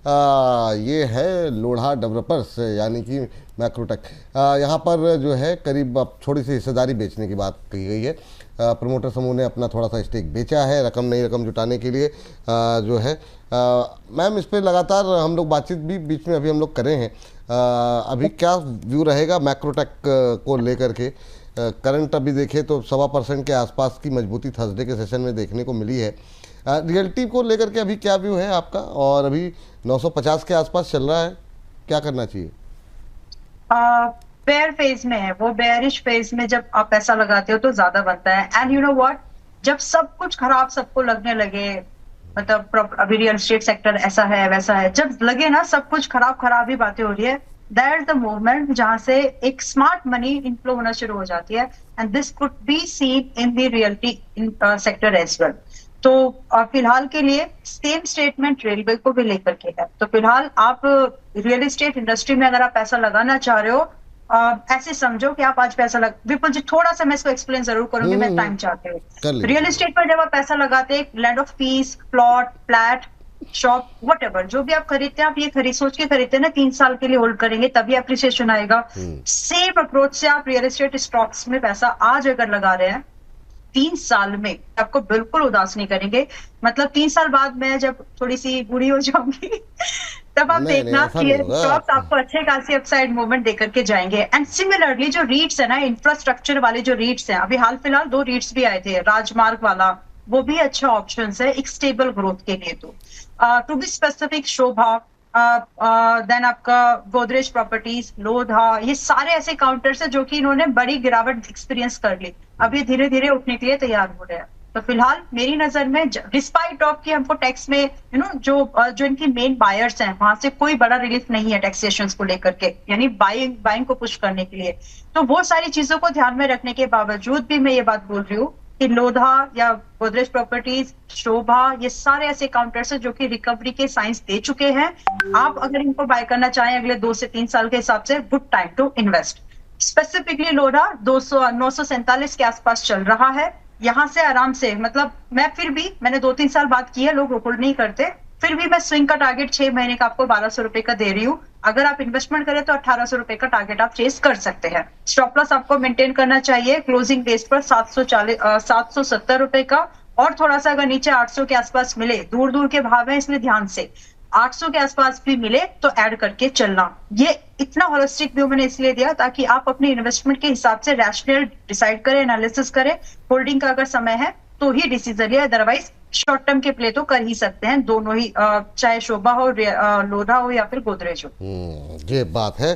ये है लोढ़ा डेवलपर्स यानी कि मैक्रोटेक। यहाँ पर जो है करीब अब थोड़ी सी हिस्सेदारी बेचने की बात कही गई है। प्रमोटर समूह ने अपना थोड़ा सा स्टेक बेचा है नई रकम जुटाने के लिए। जो है मैम, इस पर लगातार हम लोग बातचीत भी बीच में अभी हम लोग करें हैं। अभी क्या व्यू रहेगा मैक्रोटेक को लेकर के? करंट अभी देखें तो 1.25% के आसपास की मजबूती थर्सडे के सेशन में देखने को मिली है। रियल्टी को लेकर के अभी क्या व्यू है आपका? और अभी 950 के आसपास चल रहा है, क्या करना चाहिए? बेयर फेज में है वो, बेयरिश फेज में जब आप पैसा लगाते हो तो ज्यादा बनता है। एंड यू नो व्हाट, जब सब कुछ खराब सबको लगने लगे, मतलब अभी रियल एस्टेट सेक्टर ऐसा है वैसा है, जब लगे ना सब कुछ खराब खराब ही बातें हो रही है, दैट इज द मूवमेंट जहां से एक स्मार्ट मनी इनफ्लो होना शुरू हो जाती है। And this could be seen in the realty sector as well. तो फिलहाल के लिए सेम स्टेटमेंट रेलवे को भी लेकर के है। तो फिलहाल आप रियल एस्टेट इंडस्ट्री में अगर आप पैसा लगाना चाह रहे हो, ऐसे समझो कि आप आज पैसा विपुल जी, थोड़ा सा मैं इसको एक्सप्लेन जरूर करूंगी, मैं टाइम चाहती हूँ। कर रियल लीजिए। एस्टेट पर जब आप पैसा लगाते हैं, land of peace, plot, flat, shop, what जो भी आप खरीदते हैं, आप ये सोच के खरीदते हैं ना 3 साल के लिए होल्ड करेंगे तभी एप्रिसिएशन आएगा। सेम अप्रोच से आप रियल एस्टेट स्टॉक्स में पैसा आज अगर लगा रहे हैं, 3 साल में आपको बिल्कुल उदास नहीं करेंगे। मतलब 3 साल बाद मैं जब थोड़ी सी बूढ़ी हो जाऊंगी तब आप नहीं नहीं, देखना ऐसा कि नहीं ये होगा। स्टॉक्स आपको अच्छे खासी अपसाइड मूवमेंट देकर के जाएंगे। एंड सिमिलरली जो रीट्स है ना, इंफ्रास्ट्रक्चर वाले जो रीट्स हैं, अभी हाल फिलहाल 2 रीट्स भी आए थे, राजमार्ग वाला, वो भी अच्छा ऑप्शन है एक स्टेबल ग्रोथ के लिए। तो to be specific, Sobha, then आपका गोदरेज प्रॉपर्टीज, लोधा, ये सारे ऐसे काउंटर्स है जो कि इन्होंने बड़ी गिरावट एक्सपीरियंस कर ली, अब ये धीरे धीरे उठने के लिए तैयार हो रहे हैं। तो फिलहाल मेरी नजर में डिस्पाइट ऑफ कि हमको टैक्स में जो इनकी मेन बायर्स हैं वहां से कोई बड़ा रिलीफ नहीं है टैक्सेशन को लेकर के, यानी बाइंग को पुश करने के लिए। तो वो सारी चीजों को ध्यान में रखने के बावजूद भी मैं ये बात बोल रही हूँ कि लोधा या गोदरेज प्रॉपर्टीज, शोभा, ये सारे ऐसे काउंटर्स हैं जो कि रिकवरी के साइंस दे चुके हैं। आप अगर इनको बाय करना चाहें अगले 2 से 3 साल के हिसाब से, good time to invest. Specifically Lodha 947 के आसपास चल रहा है। यहां से आराम से, मतलब मैंने 2-3 साल बात की है, लोग होल्ड नहीं करते, फिर भी मैं स्विंग का टारगेट 6 महीने का आपको 1200 रुपए का दे रही हूँ। अगर आप इन्वेस्टमेंट करें तो 1800 रुपए का टारगेट आप चेस कर सकते हैं। स्टॉप लॉस आपको मेंटेन करना चाहिए क्लोजिंग बेस पर 770 रुपए का, और थोड़ा सा अगर नीचे 800 के आसपास मिले, दूर दूर के भाव है इसलिए ध्यान से 800 के आसपास भी मिले तो ऐड करके चलना। ये इतना होलिस्टिक व्यू मैंने इसलिए दिया ताकि आप अपने इन्वेस्टमेंट के हिसाब से रैशनल डिसाइड करें, एनालिसिस करें। होल्डिंग का अगर समय है तो ही डिसीजन लिया, अदरवाइज शॉर्ट टर्म के प्ले तो कर ही सकते हैं दोनों ही, चाहे शोभा हो, लोधा हो या फिर गोदरेज हो। ये बात है।